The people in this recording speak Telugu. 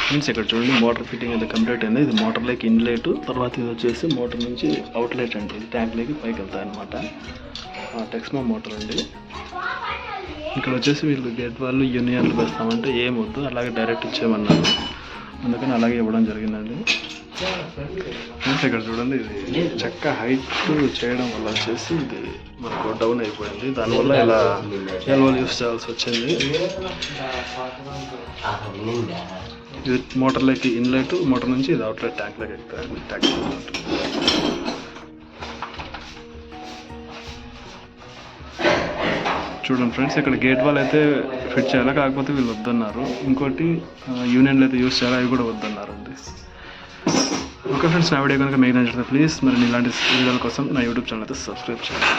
ఫ్రెండ్స్ ఇక్కడ చూడండి మోటార్ ఫిట్టింగ్ అయితే కంప్లీట్ అయింది. ఇది మోటార్లోకి ఇన్లెట్, తర్వాత ఇది వచ్చేసి మోటార్ నుంచి అవుట్లెట్ అండి. ఇది ట్యాంక్లోకి పైకి వెళ్తాయి అనమాట. టెక్స్మా మోటార్ అండి. ఇక్కడ వచ్చేసి వీళ్ళు గేట్ వాళ్ళు యూనియన్లు వేస్తామంటే ఏం వద్దు, అలాగే డైరెక్ట్ ఇచ్చేయమన్నారు. అందుకని అలాగే ఇవ్వడం జరిగిందండి. ఫ్రెండ్స్ ఇక్కడ చూడండి ఇది చెక్క హైట్ చేయడం వల్ల వచ్చేసి ఇది మనకు డౌన్ అయిపోయింది. దానివల్ల ఇలా ఎల్వోలు యూస్ చేయాల్సి వచ్చింది. ఇది మోటార్లోకి ఇన్లెట్, మోటార్ నుంచి ఇది అవుట్లెట్ ట్యాంక్లోకి ఎక్కుతాయండి. ట్యాంక్ చూడండి ఫ్రెండ్స్, ఇక్కడ గేట్ వాల్ అయితే ఫిట్ చేయాలి, కాకపోతే వీళ్ళు వద్దన్నారు. ఇంకోటి యూనియన్లు అయితే యూస్ చేయాలి, అవి కూడా వద్దన్నారండి. ఓకే ఫ్రెండ్స్, నా వీడియో కనుక మీకు నచ్చితే ప్లీజ్ మరి ఇలాంటి వీడియోల కోసం నా యూట్యూబ్ ఛానల్ అయితే సబ్స్క్రైబ్ చేయండి.